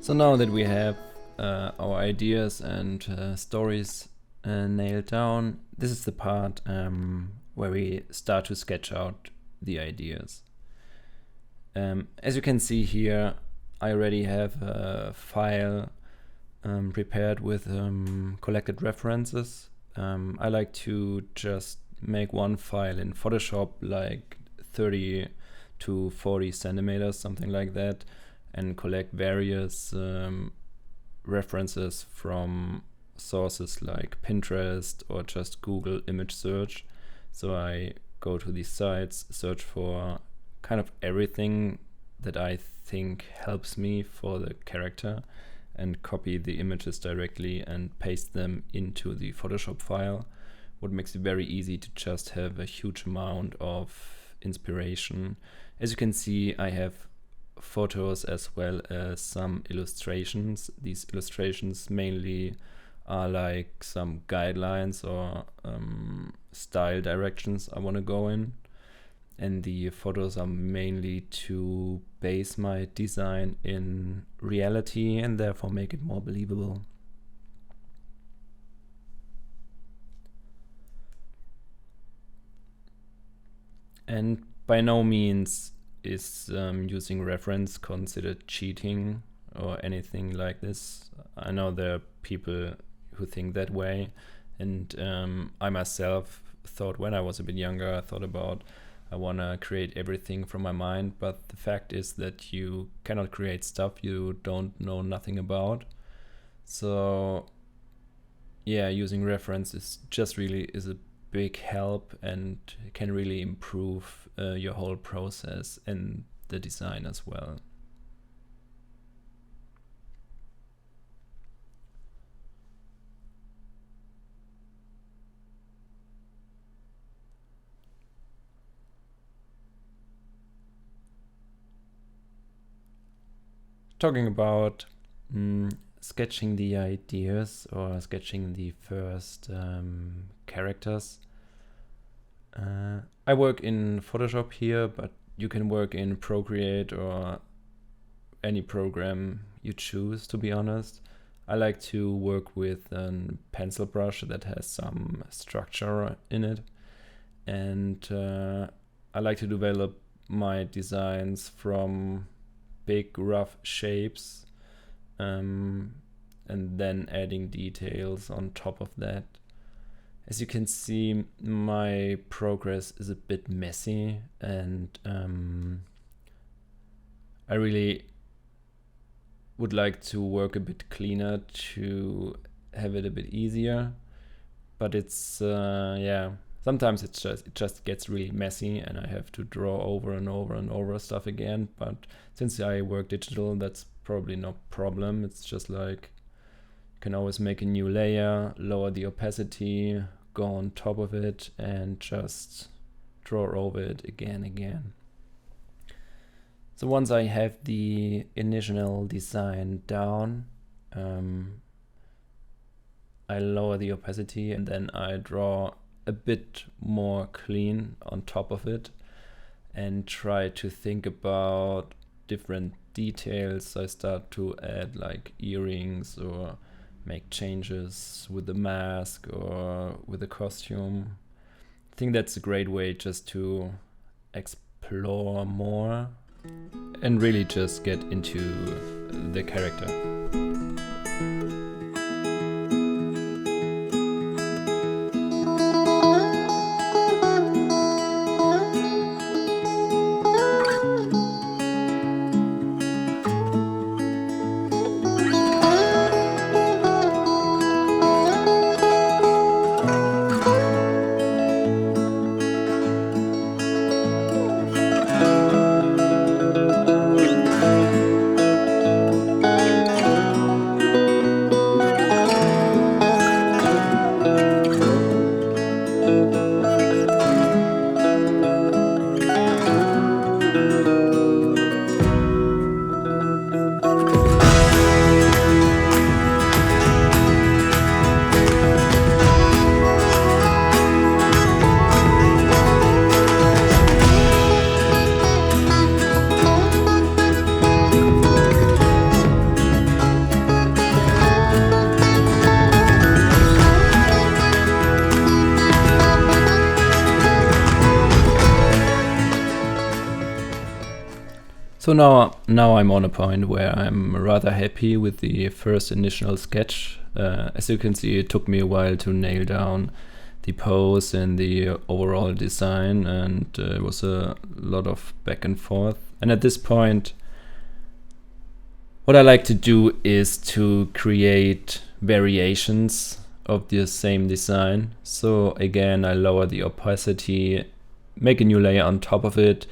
So now that we have our ideas and stories nailed down, this is the part where we start to sketch out the ideas. As you can see here, I already have a file prepared with collected references. I like to just make one file in Photoshop, like 30 to 40 centimeters, something like that, and collect various references from sources like Pinterest or just Google image search. So I go to these sites, search for kind of everything that I think helps me for the character, and copy the images directly and paste them into the Photoshop file, what makes it very easy to just have a huge amount of inspiration. As you can see, I have photos as well as some illustrations. These illustrations mainly are like some guidelines or style directions I want to go in, and the photos are mainly to base my design in reality and therefore make it more believable. And by no means is using reference considered cheating or anything like this. I know there are people who think that way, and I myself thought when I was a bit younger, I thought about I want to create everything from my mind, but the fact is that you cannot create stuff you don't know nothing about. So yeah, using reference is a big help and can really improve your whole process and the design as well. Talking about sketching the ideas or sketching the first characters. I work in Photoshop here, but you can work in Procreate or any program you choose, to be honest. I like to work with a pencil brush that has some structure in it, and I like to develop my designs from big rough shapes and then adding details on top of that. As you can see, my progress is a bit messy, and I really would like to work a bit cleaner to have it a bit easier. But it's yeah, sometimes it just gets really messy and I have to draw over and over and over stuff again. But since I work digital, that's probably no problem. It's just like you can always make a new layer, lower the opacity, go on top of it and just draw over it again. So once I have the initial design down, I lower the opacity and then I draw a bit more clean on top of it and try to think about different details. I start to add like earrings or make changes with the mask or with the costume. I think that's a great way just to explore more and really just get into the character. So now I'm on a point where I'm rather happy with the first initial sketch. As you can see, it took me a while to nail down the pose and the overall design, and it was a lot of back and forth. And at this point, what I like to do is to create variations of the same design. So again, I lower the opacity, make a new layer on top of it,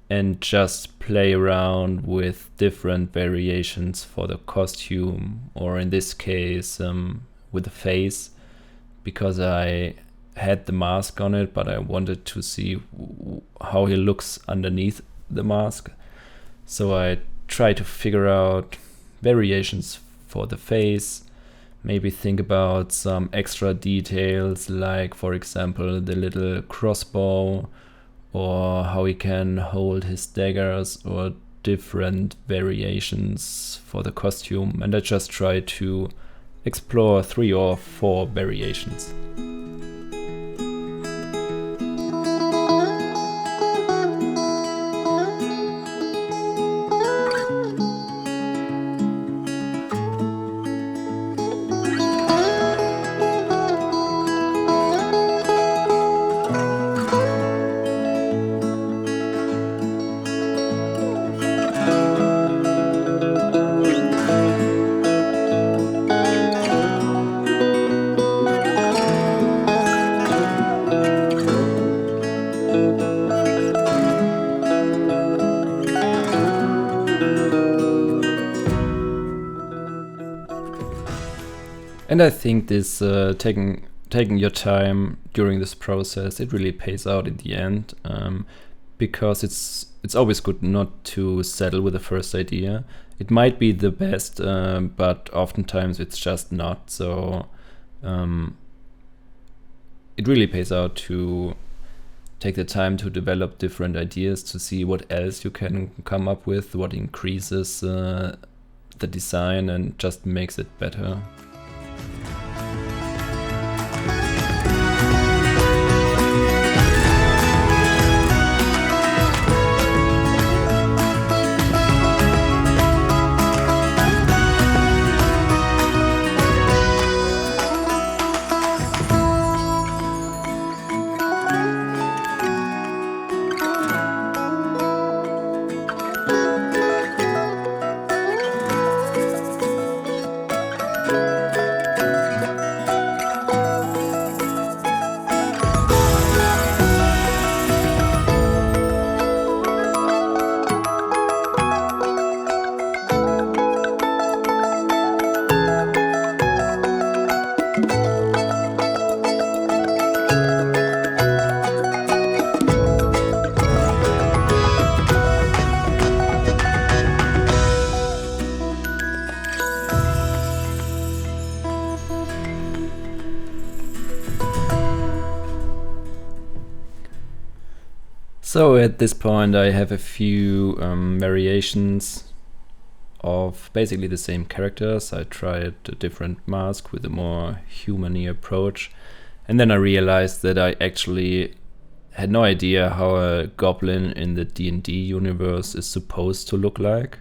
and just play around with different variations for the costume, or in this case, with the face, because I had the mask on it, but I wanted to see how he looks underneath the mask. So I try to figure out variations for the face, maybe think about some extra details, like for example the little crossbow, or how he can hold his daggers, or different variations for the costume. And I just try to explore 3 or 4 variations. And I think this taking your time during this process, it really pays out in the end, because it's always good not to settle with the first idea. It might be the best, but oftentimes it's just not. So it really pays out to take the time to develop different ideas, to see what else you can come up with, what increases the design and just makes it better. So at this point I have a few variations of basically the same characters. I tried a different mask with a more human-y approach, and then I realized that I actually had no idea how a goblin in the D&D universe is supposed to look like.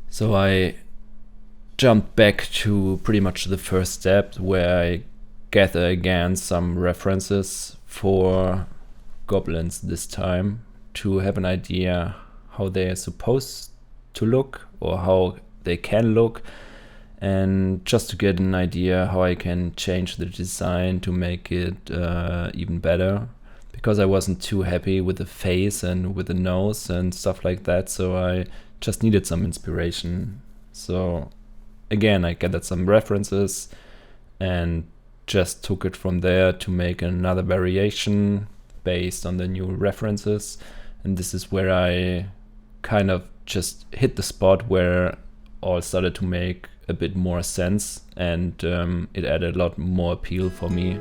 So I jumped back to pretty much the first step, where I gather again some references for goblins this time, to have an idea how they are supposed to look, or how they can look, and just to get an idea how I can change the design to make it even better, because I wasn't too happy with the face and with the nose and stuff like that. So I just needed some inspiration. So again, I gathered some references and just took it from there to make another variation based on the new references. And this is where I kind of just hit the spot where all started to make a bit more sense, and it added a lot more appeal for me.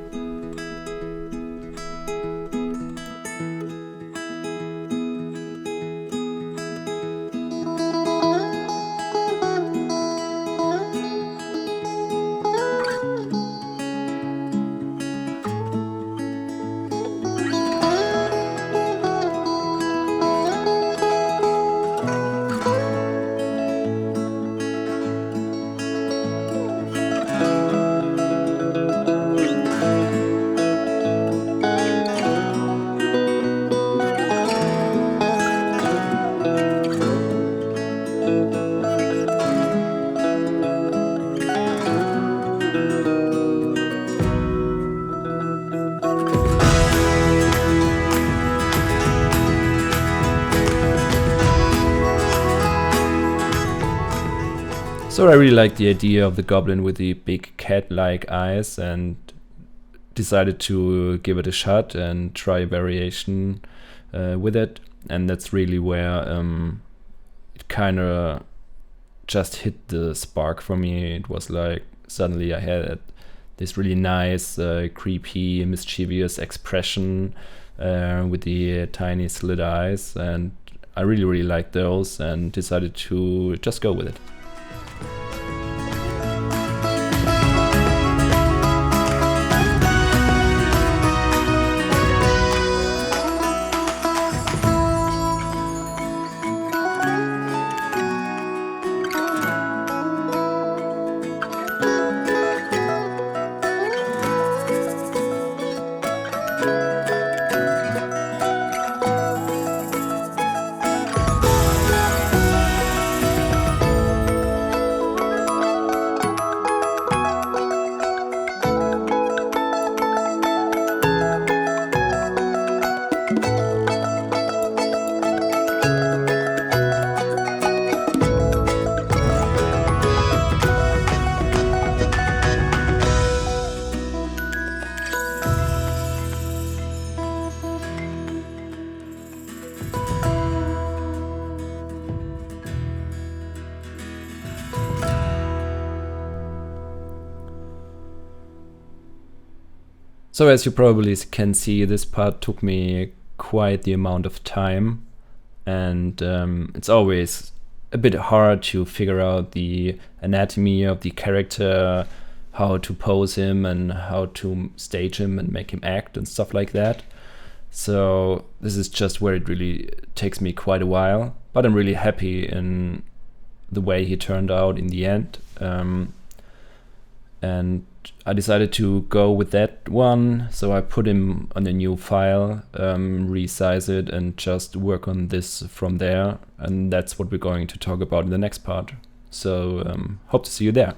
So I really like the idea of the goblin with the big cat-like eyes, and decided to give it a shot and try a variation with it. And that's really where it kind of just hit the spark for me. It was like suddenly I had this really nice, creepy, mischievous expression with the tiny slit eyes, and I really liked those and decided to just go with it. So as you probably can see, this part took me quite the amount of time, and it's always a bit hard to figure out the anatomy of the character, how to pose him and how to stage him and make him act and stuff like that. So this is just where it really takes me quite a while, but I'm really happy in the way he turned out in the end. And I decided to go with that one, so I put him on a new file, resize it, and just work on this from there. And that's what we're going to talk about in the next part. So hope to see you there.